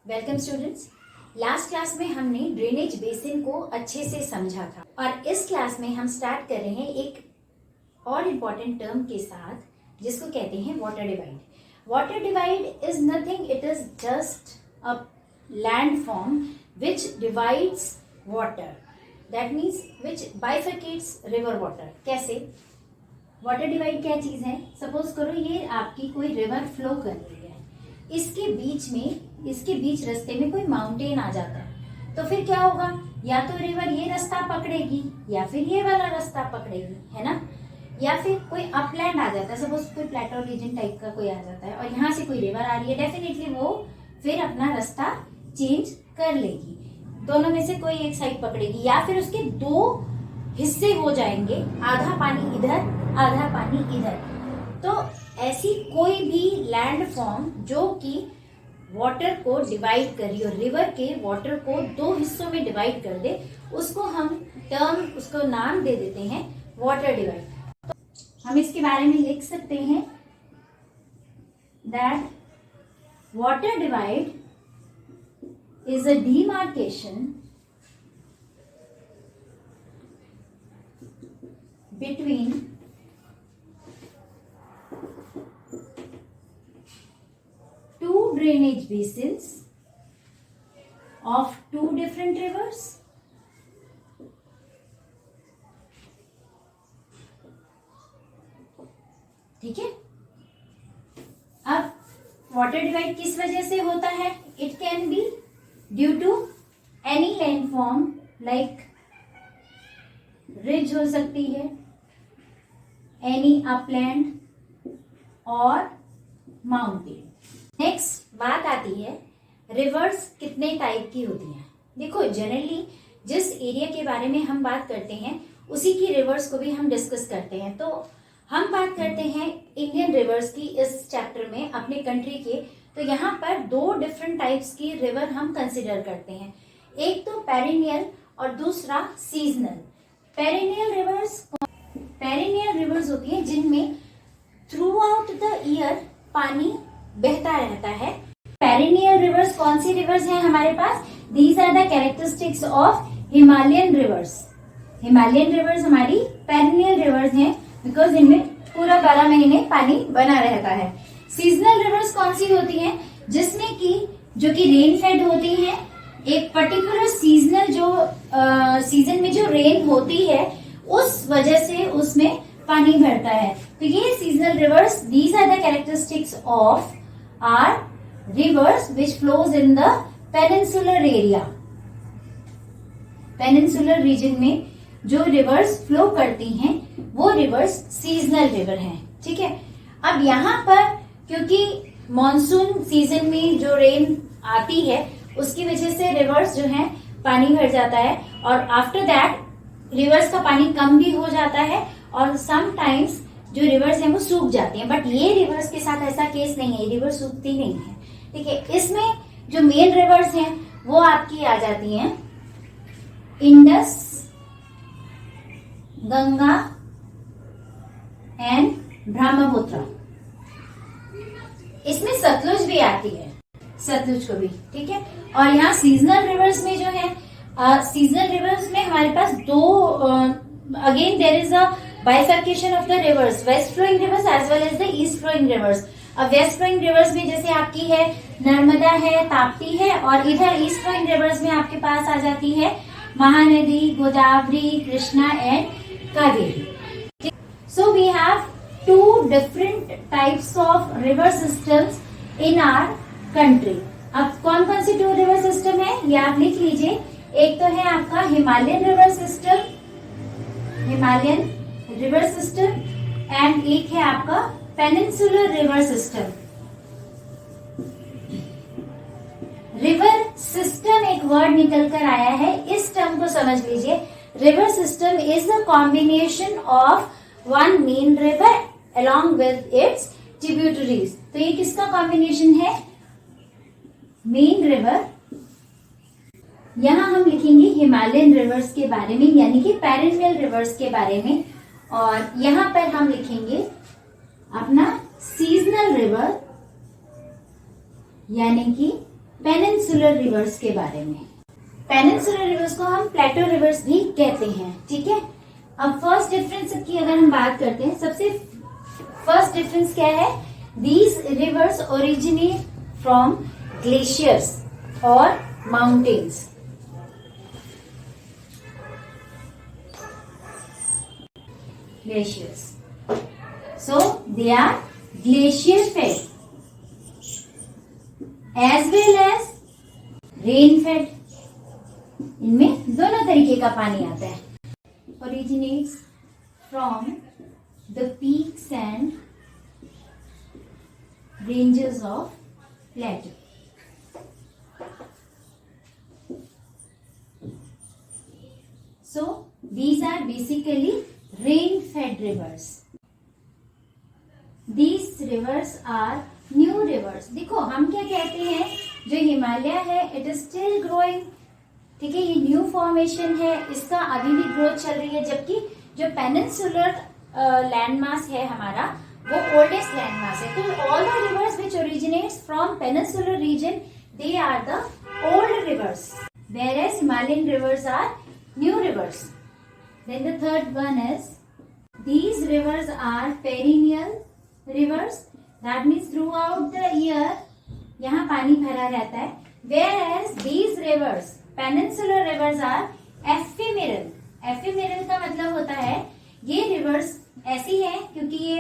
Welcome students. Last class में हमने drainage basin को अच्छे से समझा था और इस क्लास में हम स्टार्ट कर रहे हैं एक और इम्पॉर्टेंट टर्म के साथ जिसको कहते हैं water divide. Water divide is nothing, it is just a land form which divides water, that means which bifurcates river water. कैसे? वाटर डिवाइड क्या चीज है? सपोज करो ये आपकी कोई रिवर फ्लो कर रही है, इसके बीच रास्ते में कोई माउंटेन आ जाता है, तो फिर क्या होगा? या तो रिवर ये रास्ता पकड़ेगी या फिर ये वाला रास्ता पकड़ेगी, है ना? या फिर कोई अपलैंड आ जाता है, सपोज कोई प्लेटो रीजन टाइप का कोई आ जाता है और यहाँ से कोई रिवर आ रही है, डेफिनेटली वो फिर अपना रास्ता चेंज कर लेगी। दोनों में से कोई एक साइड पकड़ेगी या फिर उसके दो हिस्से हो जाएंगे, आधा पानी इधर आधा पानी इधर। तो ऐसी कोई भी लैंड फॉर्म जो कि वाटर को डिवाइड कर रही हो, रिवर के वाटर को दो हिस्सों में डिवाइड कर दे, उसको नाम दे देते हैं वाटर डिवाइड। तो हम इसके बारे में लिख सकते हैं that water divide is a demarcation between two drainage basins of two different rivers ठीक है। अब वाटर डिवाइड किस वजह से होता है? It can be due to any landform, like ridge हो सकती है, एनी अपलैंड और माउंटेन। नेक्स्ट बात आती है रिवर्स कितने टाइप की होती हैं। देखो, जनरली जिस एरिया के बारे में हम बात करते हैं उसी की रिवर्स को भी हम डिस्कस करते हैं। तो हम बात करते हैं इंडियन रिवर्स की इस चैप्टर में, अपने कंट्री के। तो यहाँ पर दो डिफरेंट टाइप्स की रिवर हम कंसिडर करते हैं, एक तो पेरिनियल और दूसरा सीजनल। पेरिनियल रिवर्स होती हैं जिनमें थ्रू आउट द ईयर पानी बहता रहता है। पेरिनियल रिवर्स कौन सी रिवर्स हैं हमारे पास? These are the characteristics of Himalayan rivers. Himalayan rivers हमारी पेरिनियल रिवर्स हैं बिकॉज इनमें पूरा 12 महीने पानी बना रहता है। सीजनल रिवर्स कौन सी होती हैं? जिसमें कि जो कि रेन फेड होती हैं, एक पर्टिकुलर सीजनल जो सीजन में जो रेन होती है उस वजह से उसमें पानी भरता है। तो ये seasonal rivers, these are the characteristics of our rivers which flows in the peninsular area. Peninsular region में जो रिवर्स फ्लो करती हैं वो रिवर्स सीजनल रिवर हैं, ठीक है। अब यहाँ पर क्योंकि मॉनसून सीजन में जो रेन आती है उसकी वजह से रिवर्स जो है पानी भर जाता है और आफ्टर दैट रिवर्स का पानी कम भी हो जाता है और समटाइम्स जो रिवर्स हैं वो सूख जाती हैं। बट ये रिवर्स के साथ ऐसा केस नहीं है, रिवर सूखती नहीं है, ठीक है। इसमें जो मेन रिवर्स हैं वो आपकी आ जाती हैं इंडस, गंगा एंड ब्रह्मपुत्र। इसमें सतलुज भी आती है, सतलुज को भी, ठीक है। और यहाँ सीजनल रिवर्स में जो है, सीजनल रिवर्स में हमारे पास दो, again there is a bifurcation of the rivers, west flowing rivers as well as the east flowing rivers. अब वेस्ट फ्लोइंग रिवर्स में जैसे आपकी है नर्मदा है, ताप्ती है, और इधर ईस्ट फ्लोइंग रिवर्स में आपके पास आ जाती है Mahanadi, Godavari, Krishna and Kaveri. So we have two different types of river systems in our country. अब कौन कौन सी टू रिवर सिस्टम है ये आप लिख लीजिए। एक तो है आपका हिमालयन रिवर सिस्टम, एंड एक है आपका peninsular river system. River system एक वर्ड निकल कर आया है, इस टर्म को समझ लीजिए। River system is the combination of one main river along with its tributaries। तो ये किसका कॉम्बिनेशन है? Main river. यहां हम लिखेंगे हिमालयन रिवर्स के बारे में, यानी कि पेरिनियल रिवर्स के बारे में, और यहां पर हम लिखेंगे अपना सीजनल रिवर, यानी कि पेनिनसुलर रिवर्स के बारे में। पेनिनसुलर रिवर्स को हम प्लेटो रिवर्स भी कहते हैं, ठीक है। अब फर्स्ट डिफरेंस की अगर हम बात करते हैं, सबसे फर्स्ट डिफरेंस क्या है, these rivers originate from glaciers और mountains. Glaciers, so they are glacier fed as well as rain fed। इनमें दोनों तरीके का पानी आता है। originates from the peaks and ranges of plateau। So these are basically rain fed rivers। These rivers are new rivers। देखो हम क्या कहते हैं, जो हिमालय है इट इज स्टिल ग्रोइंग, ठीक है, ये न्यू फॉर्मेशन है, इसका अभी भी ग्रोथ चल रही है, जबकि जो पेनिनसुलर लैंडमास है हमारा वो ओल्डेस्ट लैंडमास है। तो all the rivers which originates from peninsular region they are the old rivers, whereas Himalayan rivers are new rivers। Then the third one is these rivers are perennial rivers, that means throughout the year यहाँ पानी भरा रहता है, whereas these rivers peninsular rivers are ephemeral। ephemeral का मतलब होता है ये rivers ऐसी हैं क्योंकि ये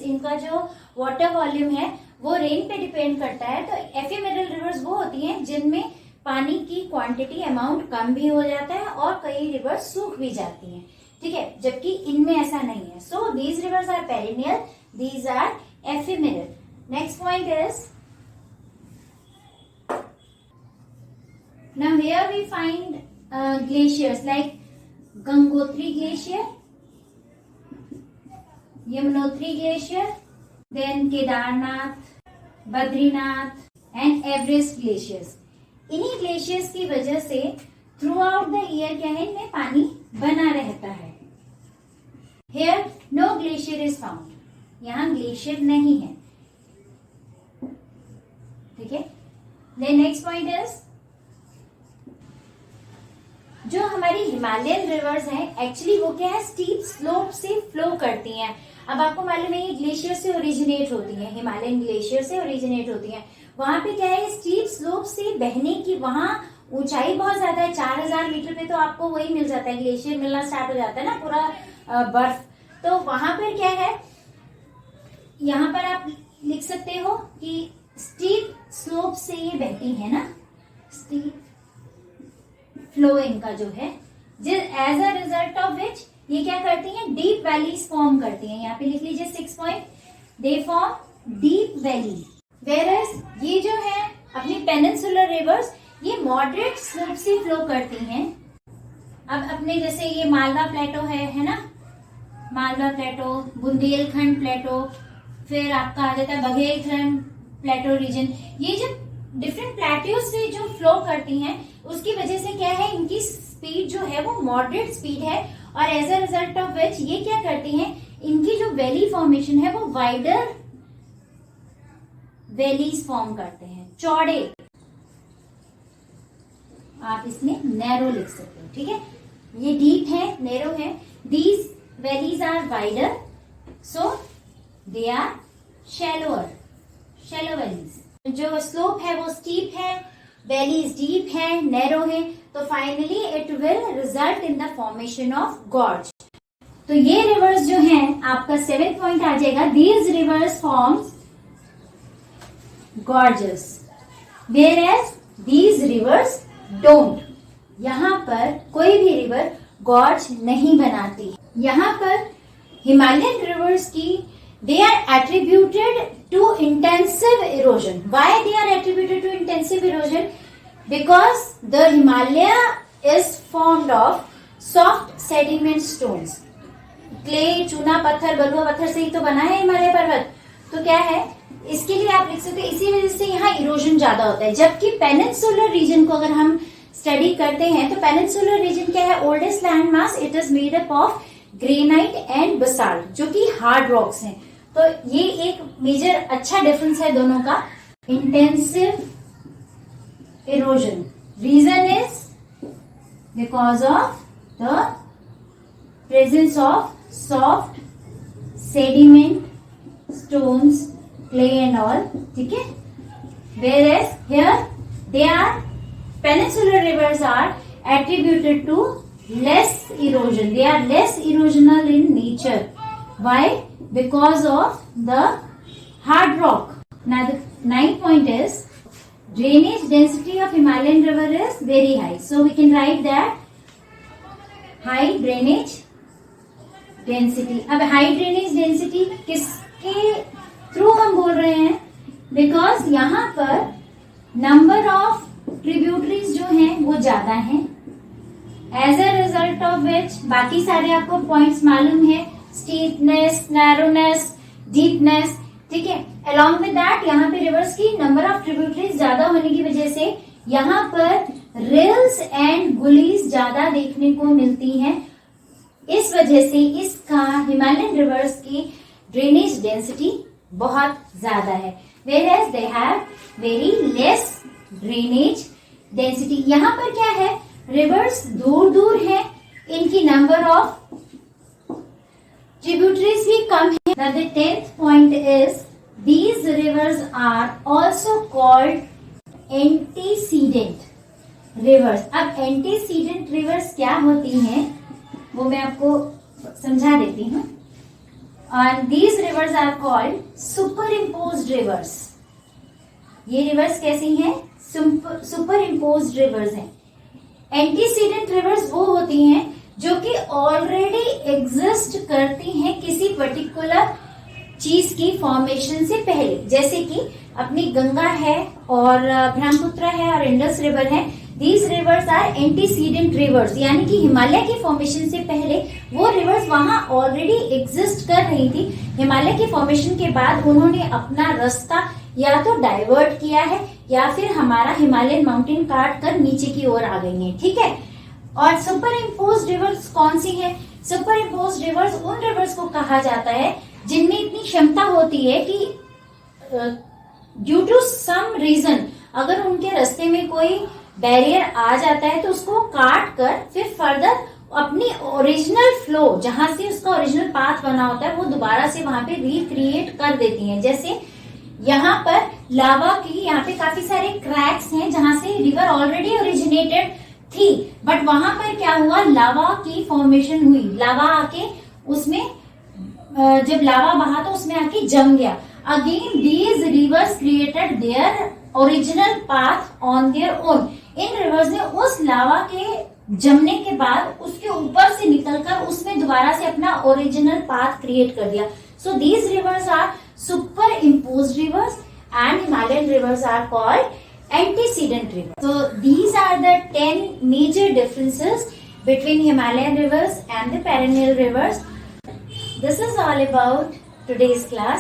इनका जो वाटर वॉल्यूम है वो रेन पे डिपेंड करता है। तो ephemeral rivers वो होती हैं जिनमें पानी की क्वांटिटी अमाउंट कम भी हो जाता है और कई रिवर्स सूख भी जाती हैं, ठीक है, जबकि इनमें ऐसा नहीं है। So these rivers are perennial, these are ephemeral. Next point is now here we find glaciers like Gangotri glacier, Yamunotri glacier, then Kedarnath, Badrinath and Everest glaciers. इन्हीं ग्लेशियर्स की वजह से थ्रू आउट द ईयर क्या है, इनमें पानी बना रहता है। Here no glacier is found, यहाँ ग्लेशियर नहीं है, ठीक है। Then next point is जो हमारी हिमालयन रिवर्स हैं एक्चुअली वो क्या है, स्टीप स्लोप से फ्लो करती हैं। अब आपको मालूम है ये ग्लेशियर से ओरिजिनेट होती हैं, हिमालयन ग्लेशियर से ओरिजिनेट होती हैं। वहां पे क्या है, स्टीप स्लोप से बहने की वहां ऊंचाई बहुत ज्यादा है, 4000 मीटर पे तो आपको वही मिल जाता है, ग्लेशियर मिलना स्टार्ट हो जाता है ना, पूरा बर्फ। तो वहां पर क्या है, यहाँ पर आप लिख सकते हो कि स्टीप स्लोप से ये बहती है ना, स्टीप फ्लो इनका जो है, as a result of which ये क्या करती हैं, डीप वैलीज फॉर्म करती हैं। यहाँ पे लिख लीजिए 6 point, they form deep valley. Whereas ये जो है अपनी पेनिनसुलर रिवर्स ये मॉडरेट स्लोप से फ्लो करती हैं। अब अपने जैसे ये मालवा प्लेटो है ना, मालवा प्लेटो, बुंदेलखंड प्लेटो, फिर आपका आ जाता है बघेलखंड प्लेटो रीजन। ये जो डिफरेंट प्लेट्यूज से जो फ्लो करती हैं उसकी वजह से क्या है, इनकी स्पीड जो है वो मॉडरेट स्पीड है, और as a result of which ये क्या करती हैं, इनकी जो वैली फॉर्मेशन है वो वाइडर वैलीज फॉर्म करते हैं, चौड़े। आप इसमें नैरो लिख सकते हो, ठीक है। ये डीप है, नैरो है, these valleys are wider, so they are shallower, shallow valleys. जो स्लोप है वो स्टीप है, वैलीज डीप है, नैरो है, तो finally it will result in the formation of gorge. तो ये रिवर्स जो हैं आपका 7th पॉइंट आ जाएगा, these rivers forms gorges whereas these rivers don't। यहाँ पर कोई भी रिवर गॉर्ज नहीं बनाती। यहाँ पर हिमालयन रिवर्स की they are attributed to intensive erosion। why they are attributed to intensive erosion? because the Himalaya is formed of soft sediment stones। Clay, चूना पत्थर, बलुआ पत्थर से ही तो बना है हिमालय पर्वत। तो क्या है, इसके लिए आप लिख सकते हैं इसी वजह से यहाँ इरोजन ज्यादा होता है। जबकि पेनिनसुलर रीजन को अगर हम स्टडी करते हैं तो पेनिनसुलर रीजन क्या है, oldest land mass, it is made up of granite and basalt, जो कि हार्ड रॉक्स हैं। तो ये एक मेजर अच्छा डिफरेंस है दोनों का। intensive erosion. Reason is because of the presence of soft sediment, stones, clay and all. ठीक है? Whereas here they are peninsular rivers are attributed to less erosion. They are less erosional in nature. Why? Because of the hard rock. Now the ninth point is drainage density of Himalayan river is very high. So we can write that high drainage density. अब high drainage density किसके through हम बोल रहे हैं? Because यहाँ पर number of tributaries जो हैं वो ज्यादा हैं. As a result of which बाकी सारे आपको points मालूम है, steepness, narrowness, deepness. ठीक है. Along with that यहाँ पे रिवर्स की नंबर ऑफ ट्रिब्यूटरीज ज्यादा होने की वजह से यहाँ पर रिल्स एंड गुलीज ज्यादा देखने को मिलती हैं. इस वजह से इसका हिमालयन रिवर्स की ड्रेनेज डेंसिटी बहुत ज्यादा है. Whereas they have very less drainage density. यहाँ पर क्या है? रिवर्स दूर दूर है, इनकी नंबर ऑफ ट्रिब्यूटरीज भी कम है. Now the 10th point is these rivers are also called antecedent rivers. अब antecedent rivers क्या होती हैं वो मैं आपको समझा देती हूँ. And these rivers are called superimposed rivers. ये rivers कैसी हैं? Superimposed rivers हैं. Antecedent rivers वो होती हैं जो कि ऑलरेडी एग्जिस्ट करती हैं किसी पर्टिकुलर चीज की फॉर्मेशन से पहले. जैसे कि अपनी गंगा है और ब्रह्मपुत्र है और इंडस रिवर है. These rivers are antecedent rivers, यानी कि हिमालय की फॉर्मेशन से पहले वो रिवर्स वहां ऑलरेडी एग्जिस्ट कर रही थी. हिमालय की फॉर्मेशन के बाद उन्होंने अपना रास्ता या तो डाइवर्ट किया है या फिर हमारा हिमालयन माउंटेन काट कर नीचे की ओर आ गई है. ठीक है. और सुपर इम्पोज रिवर्स कौन सी है? सुपर इम्पोज रिवर्स उन रिवर्स को कहा जाता है जिनमें इतनी क्षमता होती है कि ड्यू टू सम रीजन अगर उनके रास्ते में कोई बैरियर आ जाता है तो उसको काट कर फिर फर्दर अपनी ओरिजिनल फ्लो, जहां से उसका ओरिजिनल पाथ बना होता है, वो दोबारा से वहां पे रिक्रिएट कर देती हैं. जैसे यहाँ पर लावा की यहाँ पे काफी सारे क्रैक्स हैं जहां से रिवर ऑलरेडी ओरिजिनेटेड थी, बट वहां पर क्या हुआ, लावा की फॉर्मेशन हुई. लावा आके उसमें जब लावा बहा तो उसमें आके जम गया. Again these rivers created their original path on their own. In reverse ने उस लावा के जमने के बाद उसके ऊपर से निकलकर उसमें दोबारा से अपना ओरिजिनल पाथ क्रिएट कर दिया. So these rivers are superimpose rivers and Himalayan rivers are called antecedent rivers. So these are the 10 major differences between Himalayan rivers and the perennial rivers. This is all about today's class.